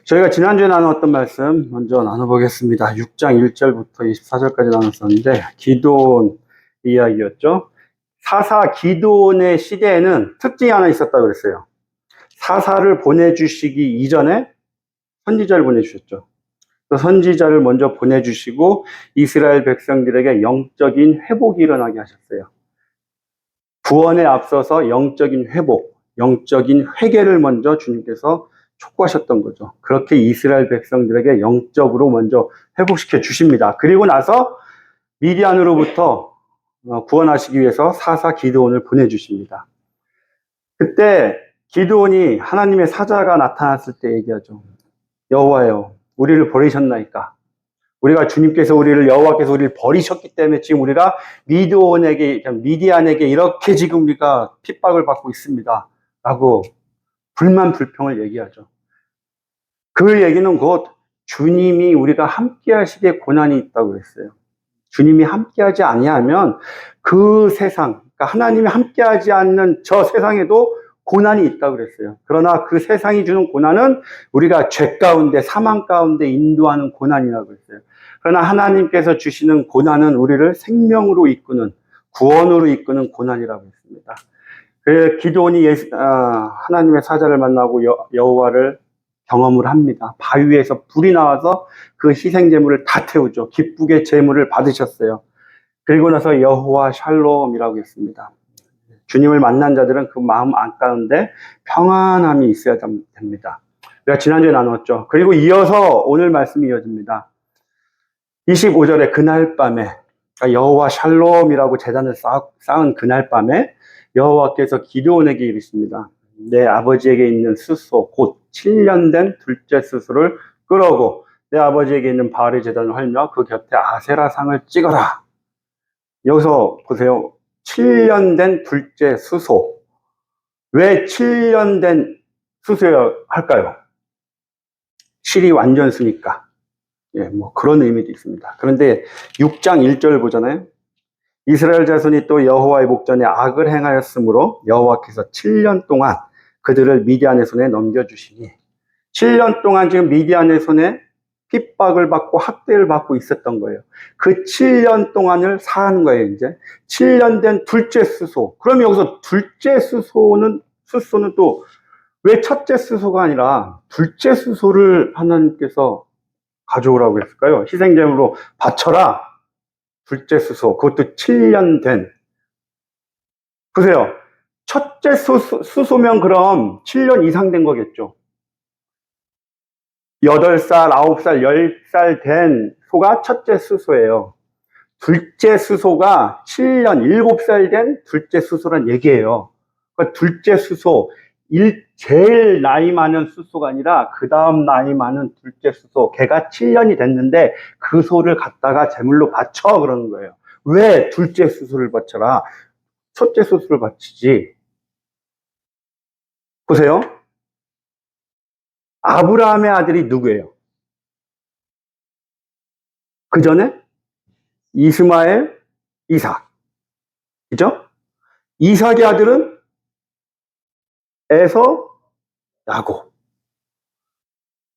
저희가 지난주에 나눴던 말씀 먼저 나눠보겠습니다. 6장 1절부터 24절까지 나눴었는데 기드온 이야기였죠. 사사 기드온의 시대에는 특징이 하나 있었다고 그랬어요. 사사를 보내주시기 이전에 선지자를 보내주셨죠. 그 선지자를 먼저 보내주시고 이스라엘 백성들에게 영적인 회복이 일어나게 하셨어요. 구원에 앞서서 영적인 회복, 영적인 회개를 먼저 주님께서 촉구하셨던 거죠. 그렇게 이스라엘 백성들에게 영적으로 먼저 회복시켜 주십니다. 그리고 나서 미디안으로부터 구원하시기 위해서 사사 기드온을 보내주십니다. 그때 기드온이 하나님의 사자가 나타났을 때 얘기하죠. 여호와여, 우리를 버리셨나이까? 우리가 여호와께서 우리를 버리셨기 때문에 지금 우리가 미디안에게 이렇게 지금 우리가 핍박을 받고 있습니다. 라고 불만 불평을 얘기하죠. 그 얘기는 곧 주님이 우리가 함께 하시기에 고난이 있다고 그랬어요. 주님이 함께 하지 아니하면 그 세상, 그러니까 하나님이 함께 하지 않는 저 세상에도 고난이 있다고 그랬어요. 그러나 그 세상이 주는 고난은 우리가 죄 가운데, 사망 가운데 인도하는 고난이라고 그랬어요. 그러나 하나님께서 주시는 고난은 우리를 생명으로 이끄는, 구원으로 이끄는 고난이라고 했습니다. 그 기드온이 하나님의 사자를 만나고 여호와를 경험을 합니다. 바위에서 불이 나와서 그 희생제물을 다 태우죠. 기쁘게 제물을 받으셨어요. 그리고 나서 여호와 샬롬이라고 했습니다. 주님을 만난 자들은 그 마음 안가운데 평안함이 있어야 됩니다. 우리가 지난주에 나눴죠. 그리고 이어서 오늘 말씀이 이어집니다. 25절에 그날 밤에, 그러니까 여호와 샬롬이라고 제단을 쌓은 그날 밤에 여호와께서 기드온에게 이르십니다. 내 아버지에게 있는 스소, 곧 7년 된 둘째 스소를 끌어오고 내 아버지에게 있는 바알의 제단을 헐며 그 곁에 아세라 상을 찍어라. 여기서 보세요. 7년 된 둘째 수소. 왜 7년 된 수소여야 할까요? 7이 완전수니까. 예, 뭐 그런 의미도 있습니다. 그런데 6장 1절 보잖아요. 이스라엘 자손이 또 여호와의 목전에 악을 행하였으므로 여호와께서 7년 동안 그들을 미디안의 손에 넘겨주시니 7년 동안 지금 미디안의 손에 핍박을 받고 학대를 받고 있었던 거예요. 그 7년 동안을 사는 거예요, 이제. 7년 된 둘째 수소. 그럼 여기서 둘째 수소는 또 왜 첫째 수소가 아니라 둘째 수소를 하나님께서 가져오라고 했을까요? 희생제물로 바쳐라. 둘째 수소. 그것도 7년 된. 보세요. 첫째 수소면 그럼 7년 이상 된 거겠죠. 8살, 9살, 10살 된 소가 첫째 수소예요. 둘째 수소가 7년, 7살 된 둘째 수소란 얘기예요. 그러니까 둘째 수소, 제일 나이 많은 수소가 아니라 그 다음 나이 많은 둘째 수소, 걔가 7년이 됐는데 그 소를 갖다가 제물로 바쳐 그러는 거예요. 왜 둘째 수소를 바쳐라? 첫째 수소를 바치지. 보세요. 아브라함의 아들이 누구예요? 그 전에 이스마엘, 이삭. 그죠? 이삭의 아들은 에서, 야곱.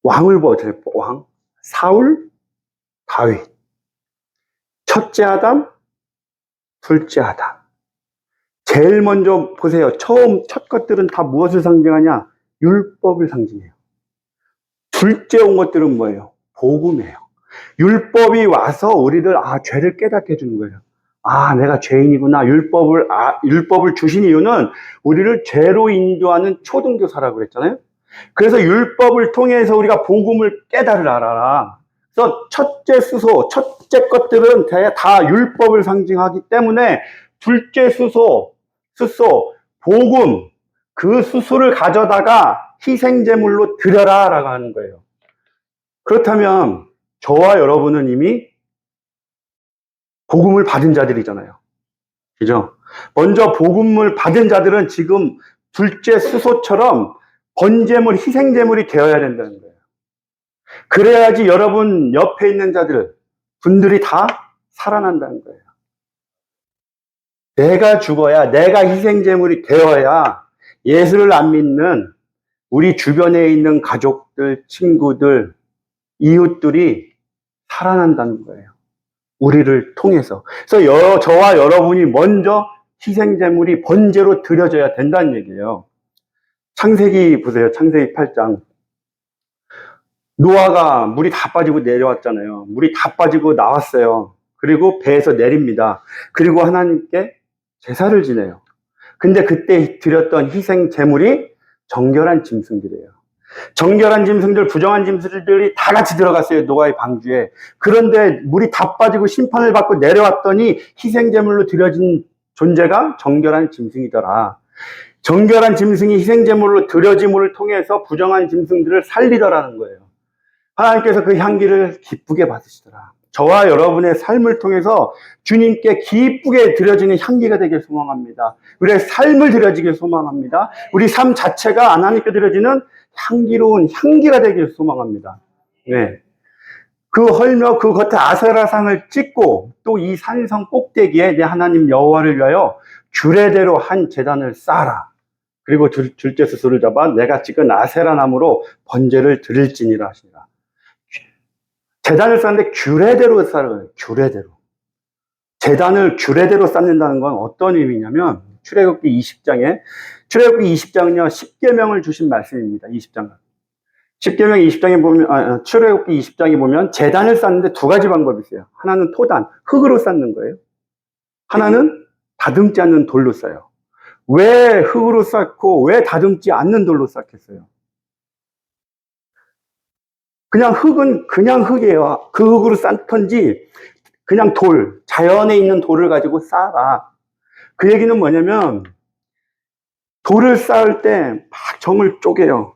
왕을 보세요. 왕. 사울, 다윗. 첫째 아담, 둘째 아담. 제일 먼저 보세요. 첫 것들은 다 무엇을 상징하냐? 율법을 상징해요. 둘째 온 것들은 뭐예요? 복음이에요. 율법이 와서 우리를 죄를 깨닫게 해주는 거예요. 내가 죄인이구나. 율법을 주신 이유는 우리를 죄로 인도하는 초등교사라고 그랬잖아요. 그래서 율법을 통해서 우리가 복음을 알아라. 그래서 첫째 것들은 다 율법을 상징하기 때문에 둘째 수소, 복음, 그 수소를 가져다가 희생제물로 드려라 라고 하는 거예요. 그렇다면 저와 여러분은 이미 복음을 받은 자들이잖아요. 그죠? 먼저 복음을 받은 자들은 지금 둘째 수소처럼 번제물, 희생제물이 되어야 된다는 거예요. 그래야지 여러분 옆에 있는 분들이 다 살아난다는 거예요. 내가 죽어야, 내가 희생제물이 되어야 예수를 안 믿는 우리 주변에 있는 가족들, 친구들, 이웃들이 살아난다는 거예요. 우리를 통해서. 그래서 저와 여러분이 먼저 희생제물이 번제로 드려져야 된다는 얘기예요. 창세기 보세요. 창세기 8장. 노아가 물이 다 빠지고 내려왔잖아요. 물이 다 빠지고 나왔어요. 그리고 배에서 내립니다. 그리고 하나님께 제사를 지내요. 근데 그때 드렸던 희생 제물이 정결한 짐승들이에요. 정결한 짐승들, 부정한 짐승들이 다 같이 들어갔어요. 노아의 방주에. 그런데 물이 다 빠지고 심판을 받고 내려왔더니 희생 제물로 드려진 존재가 정결한 짐승이더라. 정결한 짐승이 희생 제물로 드려짐을 통해서 부정한 짐승들을 살리더라는 거예요. 하나님께서 그 향기를 기쁘게 받으시더라. 저와 여러분의 삶을 통해서 주님께 기쁘게 드려지는 향기가 되길 소망합니다. 우리의 삶을 드려지길 소망합니다. 우리 삶 자체가 하나님께 드려지는 향기로운 향기가 되길 소망합니다. 네. 그 헐며 그 겉에 아세라상을 찍고 또 이 산성 꼭대기에 내 하나님 여호와를 위하여 규례대로 한 제단을 쌓아라. 그리고 둘째 수소를 잡아 내가 찍은 아세라 나무로 번제를 드릴지니라 하시니라. 제단을 쌓는데 규례대로 쌓아요. 규례대로. 제단을 규례대로 쌓는다는 건 어떤 의미냐면 출애굽기 20장은요 10계명을 주신 말씀입니다. 20장. 10계명 20장에 보면 출애굽기 20장에 보면 제단을 쌓는데 두 가지 방법이 있어요. 하나는 토단, 흙으로 쌓는 거예요. 하나는 다듬지 않는 돌로 쌓아요. 왜 흙으로 쌓고 왜 다듬지 않는 돌로 쌓겠어요? 그냥 흙은 그냥 흙이에요. 그 흙으로 쌓던지 그냥 돌, 자연에 있는 돌을 가지고 쌓아라. 그 얘기는 뭐냐면 돌을 쌓을 때 막 정을 쪼개요.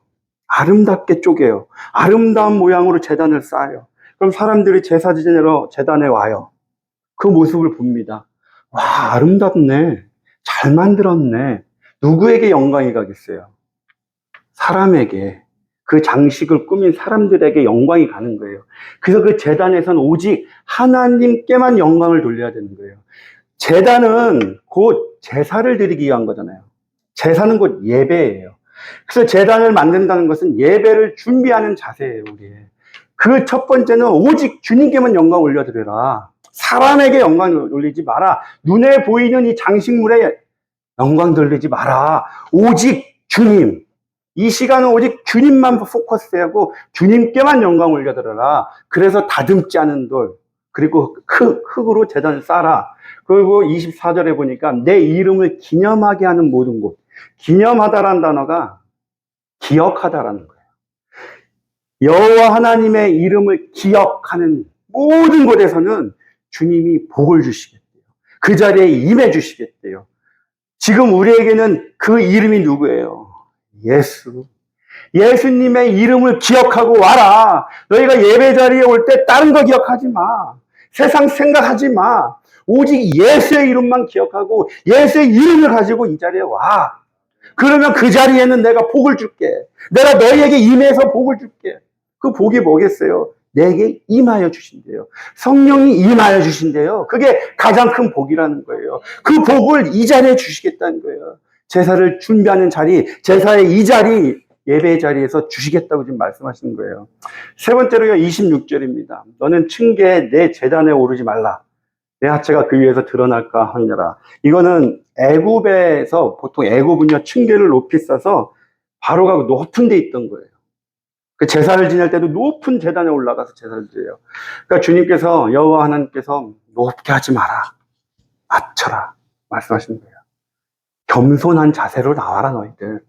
아름답게 쪼개요. 아름다운 모양으로 제단을 쌓아요. 그럼 사람들이 제사 지내러 제단에 와요. 그 모습을 봅니다. 와, 아름답네. 잘 만들었네. 누구에게 영광이 가겠어요? 사람에게. 그 장식을 꾸민 사람들에게 영광이 가는 거예요. 그래서 그 제단에서는 오직 하나님께만 영광을 돌려야 되는 거예요. 제단은 곧 제사를 드리기 위한 거잖아요. 제사는 곧 예배예요. 그래서 제단을 만든다는 것은 예배를 준비하는 자세예요, 우리. 그 첫 번째는 오직 주님께만 영광 올려드려라. 사람에게 영광 올리지 마라. 눈에 보이는 이 장식물에 영광 돌리지 마라. 오직 주님. 이 시간은 오직 주님만 포커스하고 주님께만 영광 올려드려라. 그래서 다듬지 않은 돌, 그리고 흙으로 제단을 쌓아라. 그리고 24절에 보니까 내 이름을 기념하게 하는 모든 곳. 기념하다라는 단어가 기억하다라는 거예요. 여호와 하나님의 이름을 기억하는 모든 곳에서는 주님이 복을 주시겠대요. 그 자리에 임해 주시겠대요. 지금 우리에게는 그 이름이 누구예요? 예수. 예수님의 이름을 기억하고 와라. 너희가 예배 자리에 올 때 다른 거 기억하지 마. 세상 생각하지 마. 오직 예수의 이름만 기억하고 예수의 이름을 가지고 이 자리에 와. 그러면 그 자리에는 내가 복을 줄게. 내가 너희에게 임해서 복을 줄게. 그 복이 뭐겠어요? 내게 임하여 주신대요. 성령이 임하여 주신대요. 그게 가장 큰 복이라는 거예요. 그 복을 이 자리에 주시겠다는 거예요. 제사를 준비하는 자리, 제사의 이 자리, 예배의 자리에서 주시겠다고 지금 말씀하시는 거예요. 세 번째로요, 26절입니다. 너는 층계에 내 제단에 오르지 말라. 내 하체가 그 위에서 드러날까 하느니라. 이거는 애굽에서 보통 애굽은요, 층계를 높이 쌓아서 바로가 높은 데 있던 거예요. 그 제사를 지낼 때도 높은 제단에 올라가서 제사를 드려요. 그러니까 주님께서, 여호와 하나님께서 높게 하지 마라. 낮춰라. 말씀하시는 거예요. 겸손한 자세로 나와라, 너희들.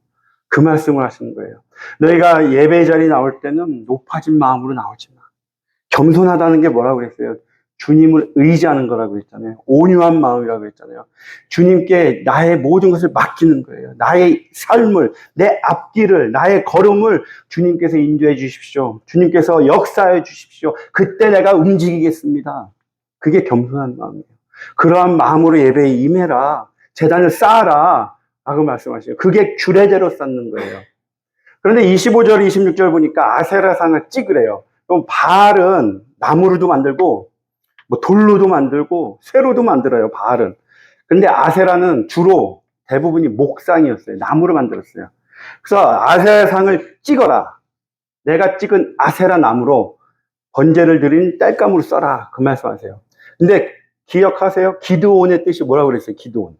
그 말씀을 하시는 거예요. 너희가 예배 자리에 나올 때는 높아진 마음으로 나오지 마. 겸손하다는 게 뭐라고 그랬어요? 주님을 의지하는 거라고 했잖아요. 온유한 마음이라고 했잖아요. 주님께 나의 모든 것을 맡기는 거예요. 나의 삶을, 내 앞길을, 나의 걸음을 주님께서 인도해 주십시오. 주님께서 역사해 주십시오. 그때 내가 움직이겠습니다. 그게 겸손한 마음이에요. 그러한 마음으로 예배에 임해라. 제단을 쌓아라. 라고 말씀하시죠. 그게 규례대로 쌓는 거예요. 그런데 25절, 26절 보니까 아세라상을 찍으래요. 그럼 바알은 나무로도 만들고 뭐 돌로도 만들고 쇠로도 만들어요, 바알은. 근데 아세라는 주로 대부분이 목상이었어요. 나무로 만들었어요. 그래서 아세라상을 찍어라. 내가 찍은 아세라 나무로 번제를 드린 땔감으로 써라. 그 말씀하세요. 근데 기억하세요? 기드온의 뜻이 뭐라고 그랬어요? 기드온.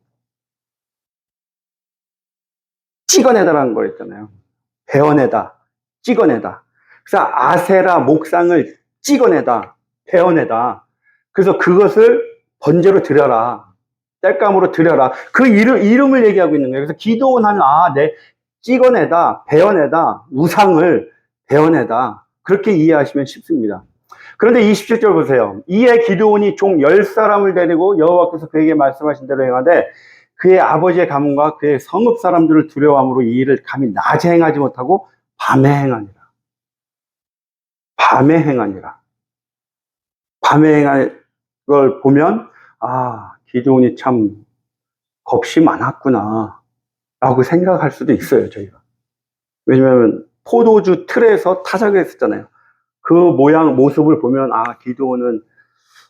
찍어내다라는 거였잖아요. 베어내다, 찍어내다. 그래서 아세라 목상을 찍어내다, 베어내다. 그래서 그것을 번제로 드려라. 땔감으로 드려라. 그 이름을 얘기하고 있는 거예요. 그래서 기도원 하면, 찍어내다, 베어내다, 우상을 베어내다. 그렇게 이해하시면 쉽습니다. 그런데 27절 보세요. 이에 기드온이 종 10사람을 데리고 여호와께서 그에게 말씀하신 대로 행하되 그의 아버지의 가문과 그의 성읍 사람들을 두려워함으로 이 일을 감히 낮에 행하지 못하고 밤에 행하니라. 밤에 행하니라. 밤에 행할 걸 보면 기드온이 참 겁이 많았구나 라고 생각할 수도 있어요. 저희가. 왜냐하면 포도주 틀에서 타작을 했었잖아요. 그 모습을 보면 기드온은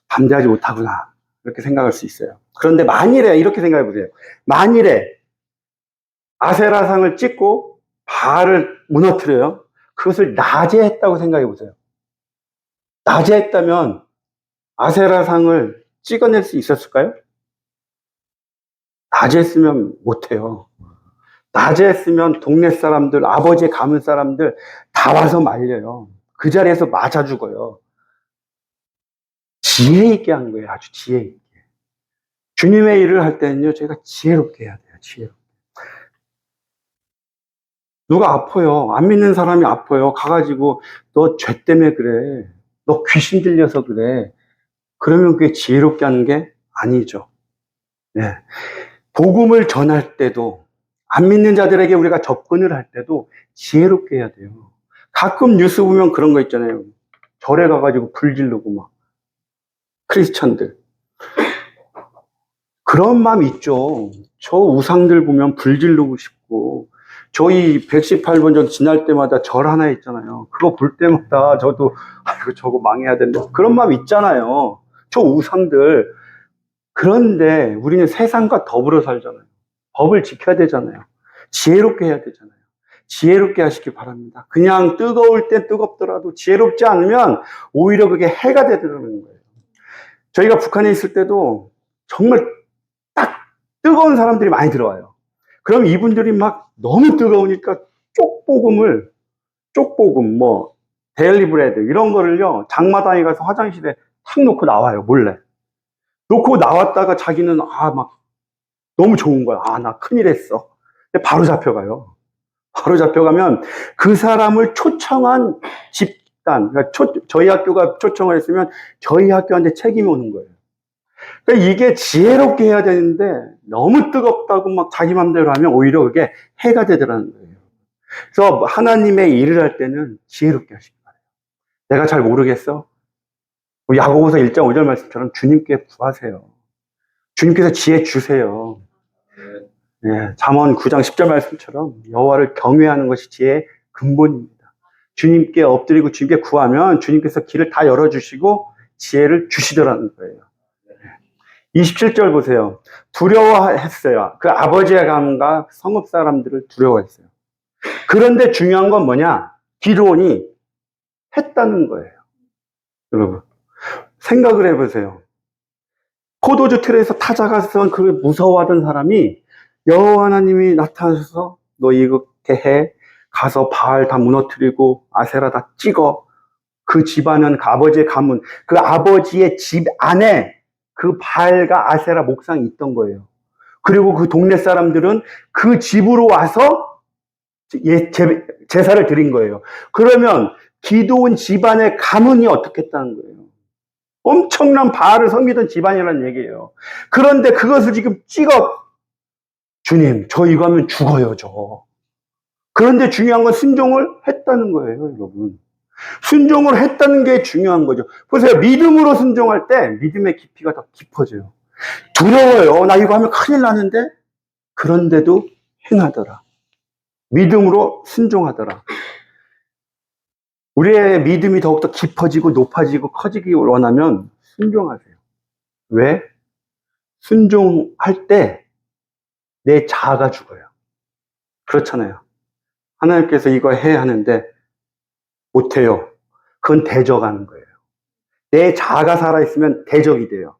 담대하지 못하구나 이렇게 생각할 수 있어요. 그런데 만일에 이렇게 생각해 보세요. 만일에 아세라상을 찍고 바알을 무너뜨려요. 그것을 낮에 했다고 생각해 보세요. 낮에 했다면 아세라상을 찍어낼 수 있었을까요? 낮에 했으면 못해요. 낮에 했으면 동네 사람들, 아버지의 가문 사람들 다 와서 말려요. 그 자리에서 맞아 죽어요. 지혜 있게 한 거예요. 아주 지혜 있게. 주님의 일을 할 때는요, 저희가 지혜롭게 해야 돼요. 지혜롭게. 누가 아파요. 안 믿는 사람이 아파요. 가가지고 너 죄 때문에 그래. 너 귀신 들려서 그래. 그러면 그게 지혜롭게 하는 게 아니죠. 네. 복음을 전할 때도 안 믿는 자들에게 우리가 접근을 할 때도 지혜롭게 해야 돼요. 가끔 뉴스 보면 그런 거 있잖아요. 절에 가가지고 불 지르고 막 크리스천들 그런 마음 있죠. 저 우상들 보면 불 지르고 싶고 저희 118번전 지날 때마다 절 하나 있잖아요. 그거 볼 때마다 저도 저거 망해야 된다 그런 마음 있잖아요. 저 우상들. 그런데 우리는 세상과 더불어 살잖아요. 법을 지켜야 되잖아요. 지혜롭게 해야 되잖아요. 지혜롭게 하시기 바랍니다. 그냥 뜨거울 때 뜨겁더라도 지혜롭지 않으면 오히려 그게 해가 되더라는 거예요. 저희가 북한에 있을 때도 정말 딱 뜨거운 사람들이 많이 들어와요. 그럼 이분들이 막 너무 뜨거우니까 쪽볶음, 데일리브레드 이런 거를요, 장마당에 가서 화장실에 탁 놓고 나와요, 몰래. 놓고 나왔다가 자기는 막 너무 좋은 거야. 나 큰일 했어. 근데 바로 잡혀가요. 바로 잡혀가면 그 사람을 초청한 집단, 그러니까 저희 학교가 초청을 했으면 저희 학교한테 책임이 오는 거예요. 그러니까 이게 지혜롭게 해야 되는데 너무 뜨겁다고 막 자기 맘대로 하면 오히려 그게 해가 되더라는 거예요. 그래서 하나님의 일을 할 때는 지혜롭게 하시기 바래요. 내가 잘 모르겠어? 야고보서 1장 5절 말씀처럼 주님께 구하세요. 주님께서 지혜 주세요. 네, 잠언 9장 10절 말씀처럼 여호와를 경외하는 것이 지혜의 근본입니다. 주님께 엎드리고 주님께 구하면 주님께서 길을 다 열어주시고 지혜를 주시더라는 거예요. 27절 보세요. 두려워했어요. 그 아버지의 가문과 성읍 사람들을 두려워했어요. 그런데 중요한 건 뭐냐? 기드온이 했다는 거예요. 여러분, 생각을 해보세요. 포도주 틀에서 타작하던 그 무서워하던 사람이 여호와 하나님이 나타나셔서 너 이렇게 해. 가서 바알 다 무너뜨리고 아세라 다 찍어. 그 집안은 그 아버지의 가문, 그 아버지의 집 안에 그 바알과 아세라 목상이 있던 거예요. 그리고 그 동네 사람들은 그 집으로 와서 제사를 드린 거예요. 그러면 기드온 집안의 가문이 어떻게 했다는 거예요? 엄청난 바알을 섬기던 집안이라는 얘기예요. 그런데 그것을 지금 찍어. 주님, 저 이거 하면 죽어요, 저. 그런데 중요한 건 순종을 했다는 거예요, 여러분. 순종을 했다는 게 중요한 거죠. 보세요. 믿음으로 순종할 때 믿음의 깊이가 더 깊어져요. 두려워요. 나 이거 하면 큰일 나는데? 그런데도 행하더라. 믿음으로 순종하더라. 우리의 믿음이 더욱더 깊어지고 높아지고 커지기 원하면 순종하세요. 왜? 순종할 때 내 자아가 죽어요. 그렇잖아요. 하나님께서 이거 해 하는데 못해요. 그건 대적하는 거예요. 내 자아가 살아있으면 대적이 돼요.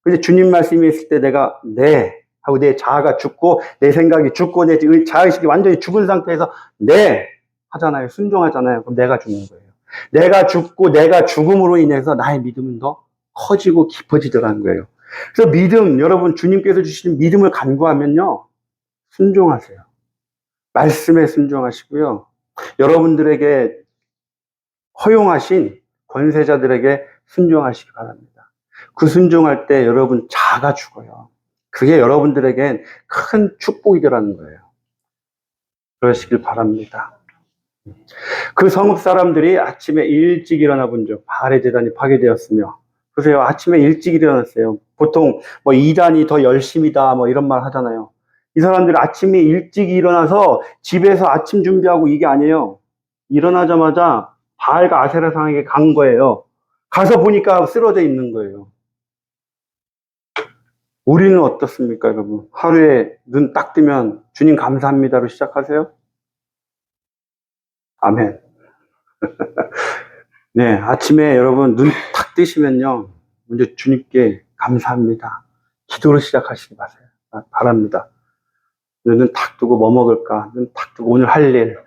근데 주님 말씀이 있을 때 내가 네 하고 내 자아가 죽고 내 생각이 죽고 내 자의식이 완전히 죽은 상태에서 네 하잖아요. 순종하잖아요. 그럼 내가 죽는 거예요. 내가 죽고 내가 죽음으로 인해서 나의 믿음은 더 커지고 깊어지더라는 거예요. 그래서 믿음, 여러분 주님께서 주시는 믿음을 간구하면요. 순종하세요. 말씀에 순종하시고요. 여러분들에게 허용하신 권세자들에게 순종하시기 바랍니다. 그 순종할 때 여러분 자아가 죽어요. 그게 여러분들에겐 큰 축복이더라는 거예요. 그러시길 바랍니다. 그 성읍 사람들이 아침에 일찍 일어나 본죠. 바알의 제단이 파괴되었으며. 보세요. 아침에 일찍 일어났어요. 보통 뭐 이단이 더 열심이다 뭐 이런 말 하잖아요. 이 사람들이 아침에 일찍 일어나서 집에서 아침 준비하고 이게 아니에요. 일어나자마자 바알과 아세라상에게 간 거예요. 가서 보니까 쓰러져 있는 거예요. 우리는 어떻습니까, 여러분? 하루에 눈 딱 뜨면 주님 감사합니다로 시작하세요? 아멘. 네, 아침에 여러분 눈 딱 뜨시면요. 먼저 주님께 감사합니다. 기도로 시작하시기 바랍니다. 눈 딱 뜨고 뭐 먹을까? 눈 딱 뜨고 오늘 할 일.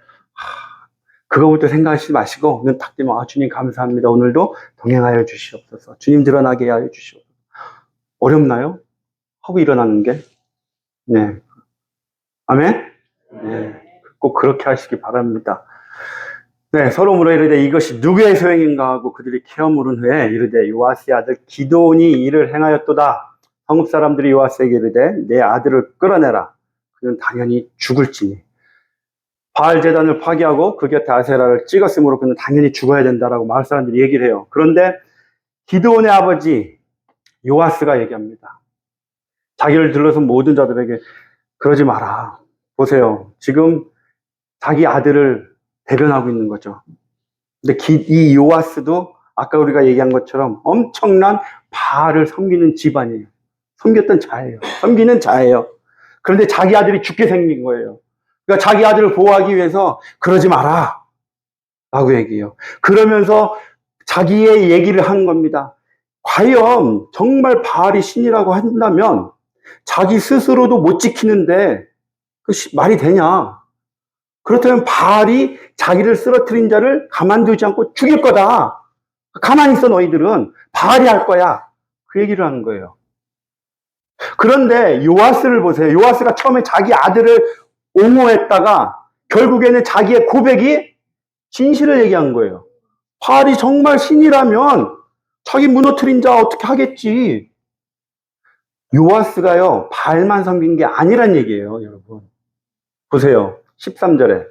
그거부터 생각하시지 마시고 눈 딱 뜨면 주님 감사합니다. 오늘도 동행하여 주시옵소서. 주님 드러나게 하여 주시옵소서. 어렵나요? 하고 일어나는 게? 네. 아멘? 네. 꼭 그렇게 하시기 바랍니다. 네, 서로 물어 이르되 이것이 누구의 소행인가 하고 그들이 캐어 물은 후에 이르되 요아스의 아들 기드온이 이를 행하였도다. 성읍 사람들이 요아스에게 이르되 내 아들을 끌어내라. 그는 당연히 죽을지니. 바알 제단을 파괴하고 그 곁에 아세라를 찍었으므로 그는 당연히 죽어야 된다라고 마을 사람들이 얘기를 해요. 그런데 기드온의 아버지 요아스가 얘기합니다. 자기를 들러서 모든 자들에게 그러지 마라. 보세요. 지금 자기 아들을 대변하고 있는 거죠. 근데 이 요아스도 아까 우리가 얘기한 것처럼 엄청난 바알을 섬기는 집안이에요. 섬겼던 자예요. 섬기는 자예요. 그런데 자기 아들이 죽게 생긴 거예요. 그러니까 자기 아들을 보호하기 위해서 그러지 마라 라고 얘기해요. 그러면서 자기의 얘기를 한 겁니다. 과연 정말 바알이 신이라고 한다면 자기 스스로도 못 지키는데 그 말이 되냐? 그렇다면 바알이 자기를 쓰러뜨린 자를 가만두지 않고 죽일 거다. 가만히 있어 너희들은. 바알이 할 거야. 그 얘기를 하는 거예요. 그런데 요아스를 보세요. 요아스가 처음에 자기 아들을 옹호했다가 결국에는 자기의 고백이 진실을 얘기한 거예요. 바알이 정말 신이라면 자기 무너뜨린 자 어떻게 하겠지. 요아스가요. 바알만 섬긴 게 아니란 얘기예요. 여러분. 보세요. 13절에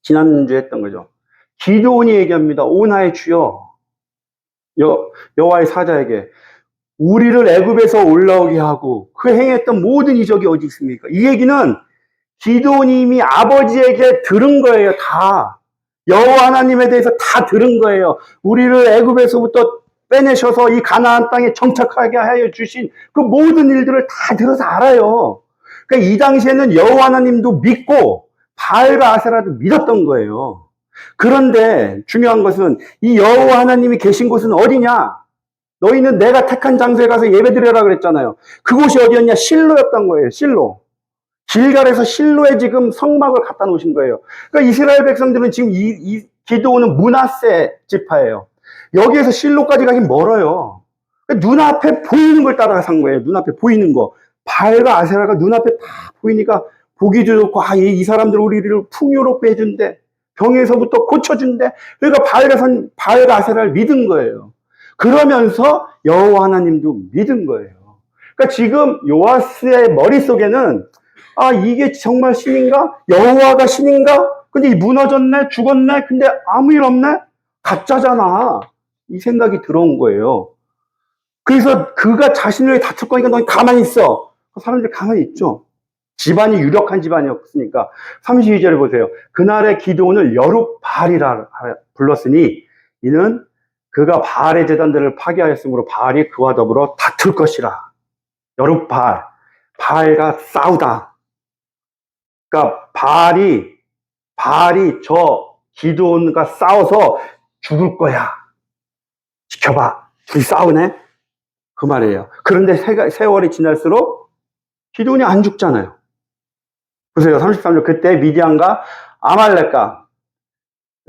지난주에 했던 거죠. 기드온이 얘기합니다. 오 나의 주여 여호와의 사자에게 우리를 애굽에서 올라오게 하고 그 행했던 모든 이적이 어디 있습니까? 이 얘기는 기드온이 이미 아버지에게 들은 거예요. 다. 여호와 하나님에 대해서 다 들은 거예요. 우리를 애굽에서부터 빼내셔서 이 가나안 땅에 정착하게 하여 주신 그 모든 일들을 다 들어서 알아요. 그러니까 이 당시에는 여호와 하나님도 믿고 바알과 아세라도 믿었던 거예요. 그런데 중요한 것은 이 여호와 하나님이 계신 곳은 어디냐? 너희는 내가 택한 장소에 가서 예배드려라 그랬잖아요. 그곳이 어디였냐? 실로였던 거예요. 실로. 길갈에서 실로에 지금 성막을 갖다 놓으신 거예요. 그러니까 이스라엘 백성들은 지금 이 기드온은 므낫세 지파예요. 여기에서 실로까지 가긴 멀어요. 그러니까 눈앞에 보이는 걸 따라간 거예요. 눈앞에 보이는 거. 바알과 아세라가 눈앞에 다 보이니까 보기도 좋고 이 사람들 우리를 풍요롭게 해준대. 병에서부터 고쳐준대. 그러니까 바알과 아세라를 믿은 거예요. 그러면서 여호와 하나님도 믿은 거예요. 그러니까 지금 요아스의 머릿속에는 이게 정말 신인가? 여호와가 신인가? 근데 무너졌네? 죽었네? 근데 아무 일 없네? 가짜잖아. 이 생각이 들어온 거예요. 그래서 그가 자신을 위해 다툴 거니까 너 가만히 있어. 사람들이 가만히 있죠. 집안이 유력한 집안이었으니까. 32절을 보세요. 그날의 기드온을 여룹바알이라 불렀으니 이는 그가 바알의 제단들을 파괴하였으므로 바알이 그와 더불어 다툴 것이라. 여룹바알. 바알과 싸우다. 그러니까 바알이 바알이 저 기드온과 싸워서 죽을 거야. 지켜봐. 둘이 싸우네? 그 말이에요. 그런데 세월이 지날수록 기드온이 안 죽잖아요. 보세요. 33절. 그때 미디안과 아말렉과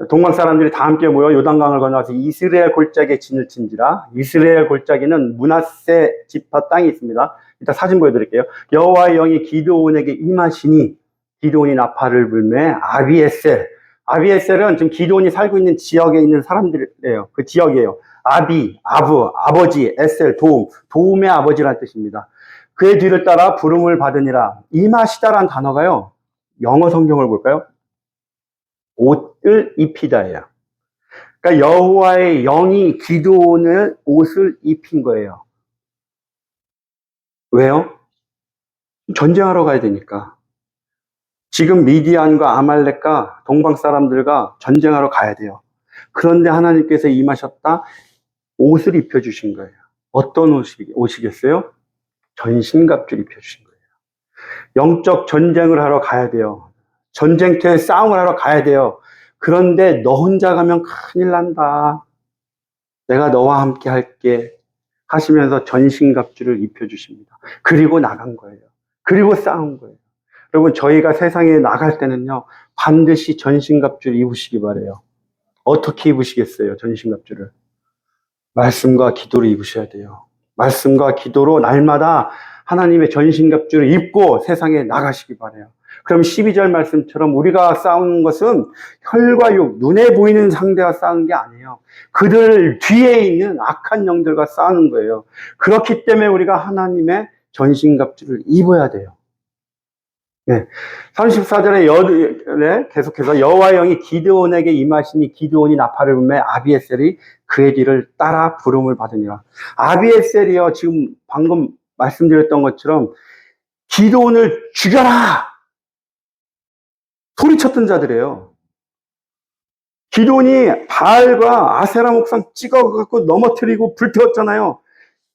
동방 사람들이 다 함께 모여 요단강을 건너서 이스라엘 골짜기에 진을 친지라. 이스라엘 골짜기는 므낫세 지파 땅이 있습니다. 이따 사진 보여드릴게요. 여호와의 영이 기드온에게 임하시니 기드온이 나팔을 불매 아비에셀. 아비에셀은 지금 기드온이 살고 있는 지역에 있는 사람들이에요. 그 지역이에요. 아비, 아부, 아버지, 에셀, 도움. 도움의 아버지라는 뜻입니다. 그의 뒤를 따라 부름을 받으니라. 임하시다라는 단어가요. 영어 성경을 볼까요? 옷을 입히다예요. 그러니까 여호와의 영이 기드온을 옷을 입힌 거예요. 왜요? 전쟁하러 가야 되니까. 지금 미디안과 아말렉과 동방 사람들과 전쟁하러 가야 돼요. 그런데 하나님께서 임하셨다. 옷을 입혀주신 거예요. 어떤 옷이겠어요? 전신갑주를 입혀주신 거예요. 영적 전쟁을 하러 가야 돼요. 전쟁터에 싸움을 하러 가야 돼요. 그런데 너 혼자 가면 큰일 난다. 내가 너와 함께 할게 하시면서 전신갑주를 입혀주십니다. 그리고 나간 거예요. 그리고 싸운 거예요. 여러분, 저희가 세상에 나갈 때는요, 반드시 전신갑주를 입으시기 바래요. 어떻게 입으시겠어요? 전신갑주를. 말씀과 기도로 입으셔야 돼요. 말씀과 기도로 날마다 하나님의 전신갑주를 입고 세상에 나가시기 바래요. 그럼 12절 말씀처럼 우리가 싸우는 것은 혈과 육, 눈에 보이는 상대와 싸우는 게 아니에요. 그들 뒤에 있는 악한 영들과 싸우는 거예요. 그렇기 때문에 우리가 하나님의 전신갑주를 입어야 돼요. 네. 34절에 계속해서 여호와의 영이 기드온에게 임하시니 기드온이 나팔을 불매 아비에셀이 그의 뒤를 따라 부름을 받으니라. 아비에셀이요, 지금 방금 말씀드렸던 것처럼 기드온을 죽여라! 소리쳤던 자들이에요. 기드온이 바알과 아세라 목상 찍어갖고 넘어뜨리고 불태웠잖아요.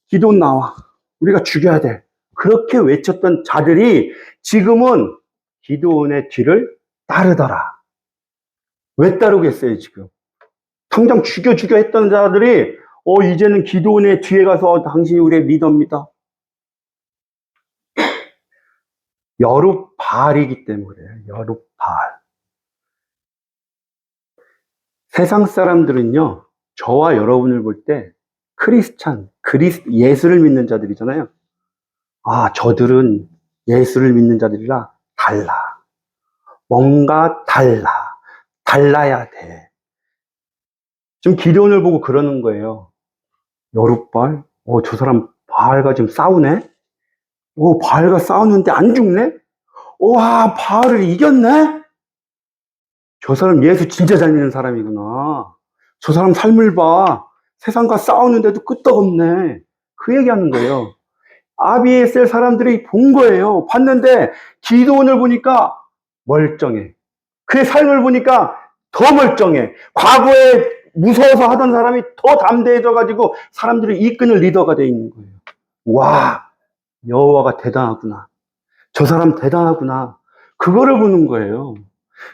기드온 나와. 우리가 죽여야 돼. 그렇게 외쳤던 자들이 지금은 기드온의 뒤를 따르더라. 왜 따르겠어요, 지금? 당장 죽여 했던 자들이 이제는 기드온의 뒤에 가서 당신이 우리의 리더입니다. 여룻바알이기 때문에 그래요. 여룻바알. 세상 사람들은요, 저와 여러분을 볼 때 예수를 믿는 자들이잖아요. 아, 저들은 예수를 믿는 자들이라 달라. 뭔가 달라야 돼. 지금 기드온을 보고 그러는 거예요. 여룻바알? 저 사람 바알과 지금 싸우네? 바알과 싸우는데 안 죽네? 와, 바알을 이겼네? 저 사람 예수 진짜 잘 믿는 사람이구나. 저 사람 삶을 봐. 세상과 싸우는데도 끄떡없네. 그 얘기하는 거예요. 아비에셀 사람들이 본 거예요. 봤는데 기드온을 보니까 멀쩡해. 그의 삶을 보니까 더 멀쩡해. 과거에 무서워서 하던 사람이 더 담대해져가지고 사람들을 이끄는 리더가 돼 있는 거예요. 와, 여호와가 대단하구나. 저 사람 대단하구나. 그거를 보는 거예요.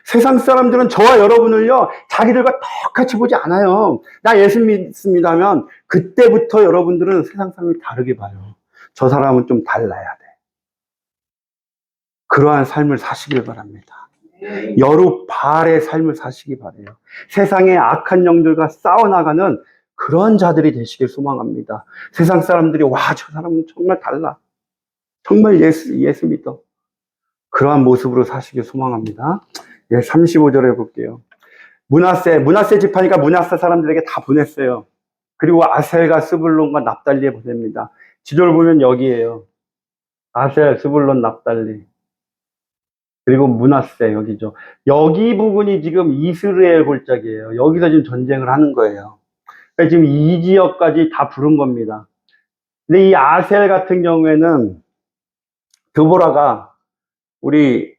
세상 사람들은 저와 여러분을요, 자기들과 똑같이 보지 않아요. 나 예수 믿습니다 하면 그때부터 여러분들은 세상 사람을 다르게 봐요. 저 사람은 좀 달라야 돼. 그러한 삶을 사시길 바랍니다. 여룻바알의 삶을 사시기 바래요. 세상의 악한 영들과 싸워나가는 그런 자들이 되시길 소망합니다. 세상 사람들이 저 사람은 정말 달라. 정말 예수 믿어. 그러한 모습으로 사시길 소망합니다. 35절에 볼게요. 므낫세 지파니까 므낫세 사람들에게 다 보냈어요. 그리고 아셀과 스불론과 납달리에 보냅니다. 지도를 보면 여기에요. 아셀, 스불론, 납달리. 그리고 므낫세 여기죠. 여기 부분이 지금 이스라엘 골짜기예요. 여기서 지금 전쟁을 하는 거예요. 그러니까 지금 이 지역까지 다 부른 겁니다. 근데 이 아셀 같은 경우에는 드보라가 우리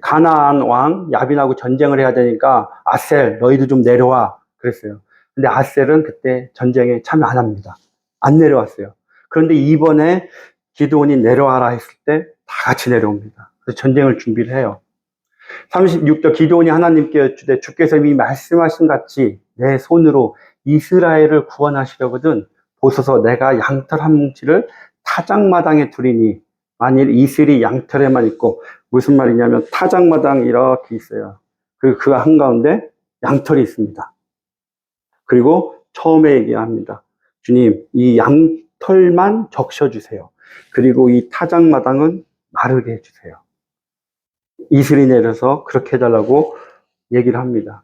가나안 왕 야빈하고 전쟁을 해야 되니까 아셀 너희도 좀 내려와 그랬어요. 근데 아셀은 그때 전쟁에 참여 안 합니다. 안 내려왔어요. 그런데 이번에 기드온이 내려와라 했을 때 다 같이 내려옵니다. 그래서 전쟁을 준비를 해요. 36절 기드온이 하나님께 여쭈되 주께서 이미 말씀하신 같이 내 손으로 이스라엘을 구원하시려거든 보소서 내가 양털 한 뭉치를 타작마당에 두리니 만일 이슬이 양털에만 있고 무슨 말이냐면 타작마당 이렇게 있어요. 그리고 그 한가운데 양털이 있습니다. 그리고 처음에 얘기합니다. 주님 이 양털만 적셔주세요. 그리고 이 타작마당은 마르게 해주세요. 이슬이 내려서 그렇게 해달라고 얘기를 합니다.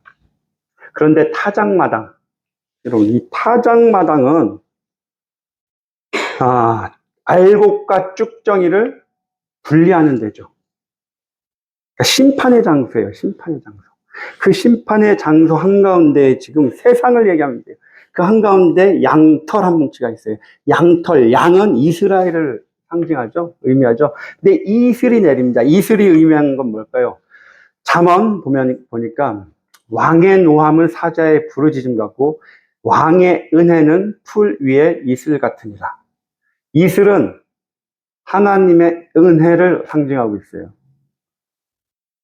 그런데 타작마당, 여러분 이 타작마당은 알곡과 쭉정이를 분리하는 데죠. 그러니까 심판의 장소예요. 심판의 장소. 그 심판의 장소 한가운데 지금 세상을 얘기하면 돼요. 그 한가운데 양털 한 뭉치가 있어요. 양털, 양은 이스라엘을 상징하죠. 의미하죠. 근데 이슬이 내립니다. 이슬이 의미하는 건 뭘까요? 잠언 보니까 왕의 노함은 사자의 부르짖음 같고 왕의 은혜는 풀 위에 이슬 같으니라. 이슬은 하나님의 은혜를 상징하고 있어요.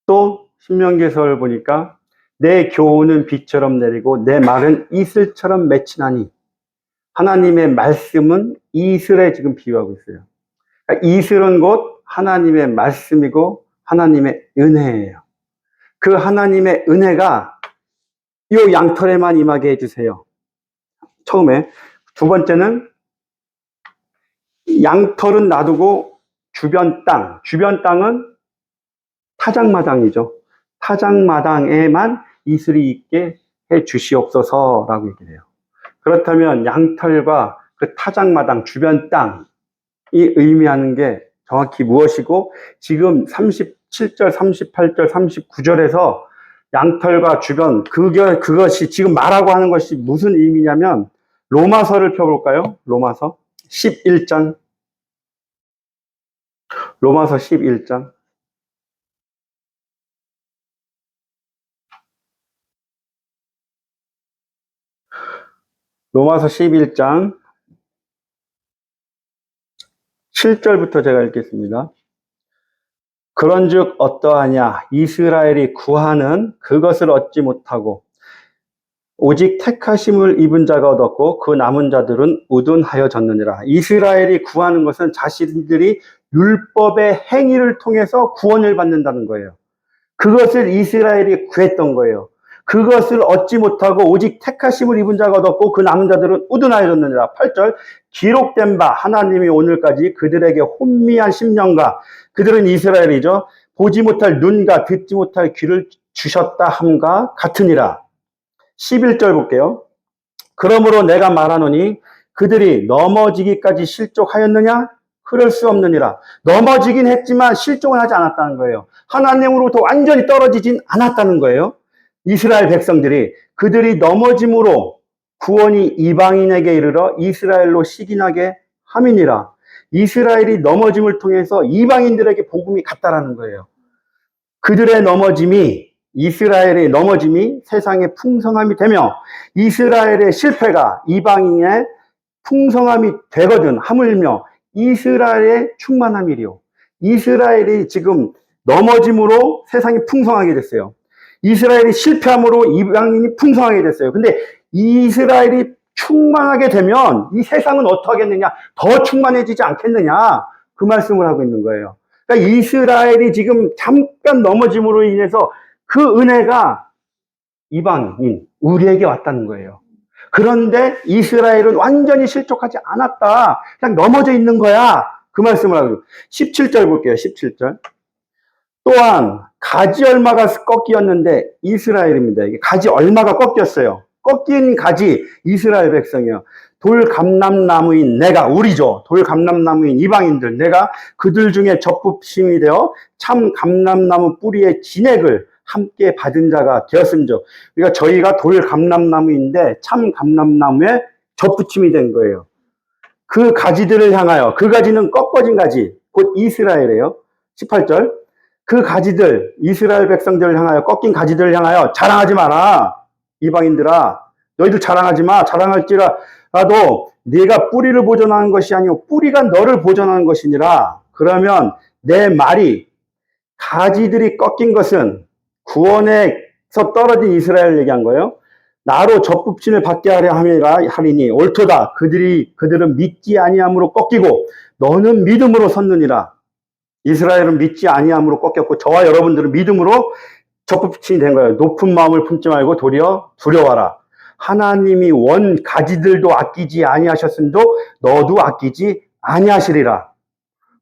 또 신명기서를 보니까 내 교훈은 비처럼 내리고 내 말은 이슬처럼 맺히나니 하나님의 말씀은 이슬에 지금 비유하고 있어요. 그러니까 이슬은 곧 하나님의 말씀이고 하나님의 은혜예요. 그 하나님의 은혜가 이 양털에만 임하게 해주세요. 처음에. 두 번째는 양털은 놔두고 주변 땅은 타작마당이죠. 타작마당에만 이슬이 있게 해 주시옵소서라고 얘기를 해요. 그렇다면 양털과 그 타작마당 주변 땅이 의미하는 게 정확히 무엇이고 지금 37절, 38절, 39절에서 양털과 주변 그것이 지금 말하고 하는 것이 무슨 의미냐면 로마서를 펴볼까요? 로마서 11장 로마서 11장 로마서 11장 7절부터 제가 읽겠습니다. 그런즉 어떠하냐 이스라엘이 구하는 그것을 얻지 못하고 오직 택하심을 입은 자가 얻었고 그 남은 자들은 우둔하여졌느니라. 이스라엘이 구하는 것은 자신들이 율법의 행위를 통해서 구원을 받는다는 거예요. 그것을 이스라엘이 구했던 거예요. 그것을 얻지 못하고 오직 택하심을 입은 자가 얻었고 그 남은 자들은 우둔하여졌느니라. 8절 기록된 바 하나님이 오늘까지 그들에게 혼미한 심령과 그들은 이스라엘이죠. 보지 못할 눈과 듣지 못할 귀를 주셨다 함과 같으니라. 11절 볼게요. 그러므로 내가 말하노니 그들이 넘어지기까지 실족하였느냐? 그럴 수 없느니라. 넘어지긴 했지만 실족은 하지 않았다는 거예요. 하나님으로부터 완전히 떨어지진 않았다는 거예요. 이스라엘 백성들이 그들이 넘어짐으로 구원이 이방인에게 이르러 이스라엘로 시기나게 함이니라. 이스라엘이 넘어짐을 통해서 이방인들에게 복음이 갔다라는 거예요. 그들의 넘어짐이 이스라엘의 넘어짐이 세상의 풍성함이 되며 이스라엘의 실패가 이방인의 풍성함이 되거든 하물며 이스라엘의 충만함이리요. 이스라엘이 지금 넘어짐으로 세상이 풍성하게 됐어요. 이스라엘이 실패함으로 이방인이 풍성하게 됐어요. 근데 이스라엘이 충만하게 되면 이 세상은 어떠하겠느냐? 더 충만해지지 않겠느냐? 그 말씀을 하고 있는 거예요. 그러니까 이스라엘이 지금 잠깐 넘어짐으로 인해서 그 은혜가 이방인, 우리에게 왔다는 거예요. 그런데 이스라엘은 완전히 실족하지 않았다. 그냥 넘어져 있는 거야. 그 말씀을 하고 17절 볼게요. 17절. 또한 가지 얼마가 꺾이었는데 이스라엘입니다. 이게 가지 얼마가 꺾였어요. 꺾인 가지 이스라엘 백성이요. 돌감람나무인 내가 우리죠. 돌감람나무인 이방인들 내가 그들 중에 접붙임이 되어 참 감람나무 뿌리의 진액을 함께 받은 자가 되었음죠. 그러니까 저희가 돌감람나무인데 참 감람나무에 접붙임이 된 거예요. 그 가지들을 향하여 그 가지는 꺾어진 가지 곧 이스라엘이에요. 18절 그 가지들 이스라엘 백성들을 향하여 꺾인 가지들을 향하여 자랑하지 마라. 이방인들아 너희들 자랑하지 마. 자랑할지라도 네가 뿌리를 보존하는 것이 아니오 뿌리가 너를 보존하는 것이니라. 그러면 내 말이 가지들이 꺾인 것은 구원에서 떨어진 이스라엘 얘기한 거예요. 나로 젖붙임을 받게 하려 하리니 옳도다. 그들은 믿지 아니함으로 꺾이고 너는 믿음으로 섰느니라. 이스라엘은 믿지 아니함으로 꺾였고 저와 여러분들은 믿음으로 젖붙임이 된 거예요. 높은 마음을 품지 말고 도리어 두려워하라. 하나님이 원 가지들도 아끼지 아니하셨음도 너도 아끼지 아니하시리라.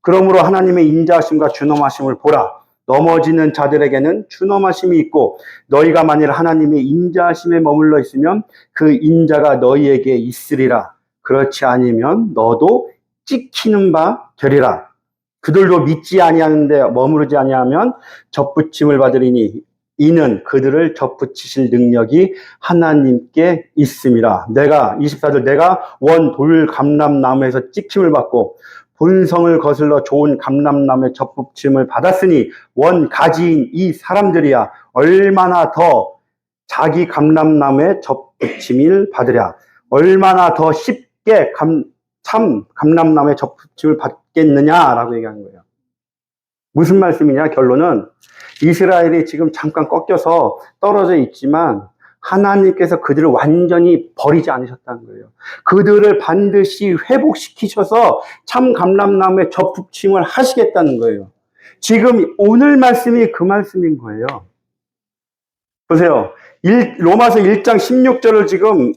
그러므로 하나님의 인자하심과 준엄하심을 보라. 넘어지는 자들에게는 준엄하심이 있고 너희가 만일 하나님의 인자하심에 머물러 있으면 그 인자가 너희에게 있으리라. 그렇지 아니면 너도 찍히는 바 되리라. 그들도 믿지 아니하는데 머무르지 아니하면 젖붙임을 받으리니 이는 그들을 젖붙이실 능력이 하나님께 있음이라. 24절 내가 원 돌 감람나무에서 찍힘을 받고 본성을 거슬러 좋은 감람나무의 젖붙임을 받았으니 원 가지인 이 사람들이야 얼마나 더 자기 감람나무의 젖붙임을 받으랴. 얼마나 더 쉽게 참 감람나무의 젖붙임을 받겠느냐라고 얘기하는 거예요. 무슨 말씀이냐? 결론은 이스라엘이 지금 잠깐 꺾여서 떨어져 있지만 하나님께서 그들을 완전히 버리지 않으셨다는 거예요. 그들을 반드시 회복시키셔서 참 감람나무의 젖붙임을 하시겠다는 거예요. 지금 오늘 말씀이 그 말씀인 거예요. 보세요. 로마서 1장 16절을 지금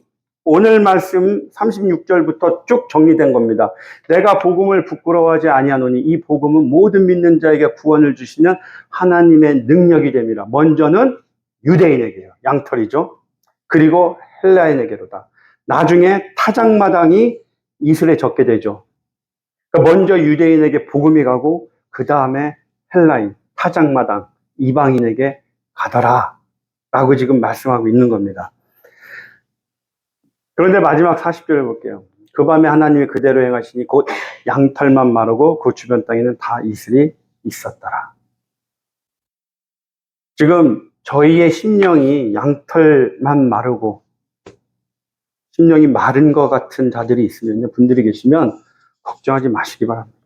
오늘 말씀 36절부터 쭉 정리된 겁니다. 내가 복음을 부끄러워하지 아니하노니 이 복음은 모든 믿는 자에게 구원을 주시는 하나님의 능력이 됩니다. 먼저는 유대인에게요. 양털이죠. 그리고 헬라인에게로다. 나중에 타작마당이 이슬에 적게 되죠. 그러니까 먼저 유대인에게 복음이 가고 그 다음에 헬라인, 타작마당, 이방인에게 가더라 라고 지금 말씀하고 있는 겁니다. 그런데 마지막 40절을 볼게요. 그 밤에 하나님이 그대로 행하시니 곧 양털만 마르고 그 주변 땅에는 다 이슬이 있었더라. 지금 저희의 심령이 양털만 마르고 심령이 마른 것 같은 자들이 있으면, 분들이 계시면 걱정하지 마시기 바랍니다.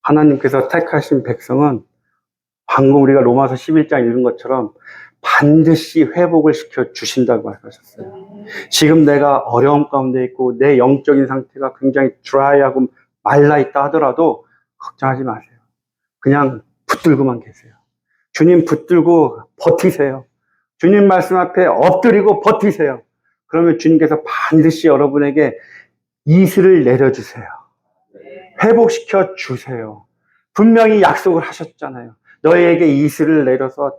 하나님께서 택하신 백성은 방금 우리가 로마서 11장 읽은 것처럼 반드시 회복을 시켜 주신다고 말씀하셨어요. 지금 내가 어려움 가운데 있고 내 영적인 상태가 굉장히 드라이하고 말라 있다 하더라도 걱정하지 마세요. 그냥 붙들고만 계세요. 주님 붙들고 버티세요. 주님 말씀 앞에 엎드리고 버티세요. 그러면 주님께서 반드시 여러분에게 이슬을 내려주세요. 회복시켜 주세요. 분명히 약속을 하셨잖아요. 너희에게 이슬을 내려서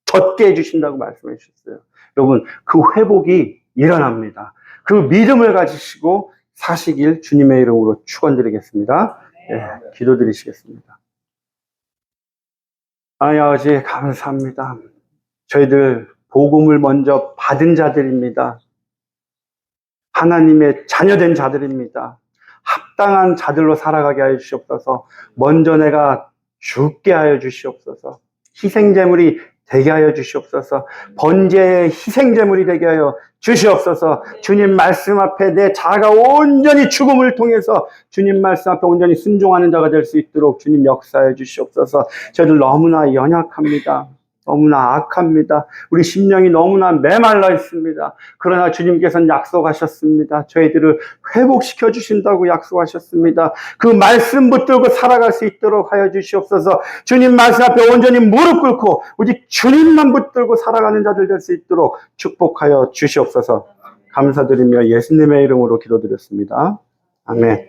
젖게 해주신다고 말씀해 주셨어요. 여러분, 그 회복이 일어납니다. 그 믿음을 가지시고 사시길 주님의 이름으로 축원드리겠습니다. 예, 기도드리시겠습니다. 아버지 감사합니다. 저희들 복음을 먼저 받은 자들입니다. 하나님의 자녀된 자들입니다. 합당한 자들로 살아가게 하여 주시옵소서. 먼저 내가 죽게 하여 주시옵소서. 희생제물이 되게 하여 주시옵소서. 번제의 희생제물이 되게 하여 주시옵소서. 주님 말씀 앞에 내 자아가 온전히 죽음을 통해서 주님 말씀 앞에 온전히 순종하는 자가 될 수 있도록 주님 역사해 주시옵소서. 저희들 너무나 연약합니다. 너무나 악합니다. 우리 심령이 너무나 메말라 있습니다. 그러나 주님께서는 약속하셨습니다. 저희들을 회복시켜 주신다고 약속하셨습니다. 그 말씀 붙들고 살아갈 수 있도록 하여 주시옵소서. 주님 말씀 앞에 온전히 무릎 꿇고 오직 주님만 붙들고 살아가는 자들 될 수 있도록 축복하여 주시옵소서. 감사드리며 예수님의 이름으로 기도드렸습니다. 아멘.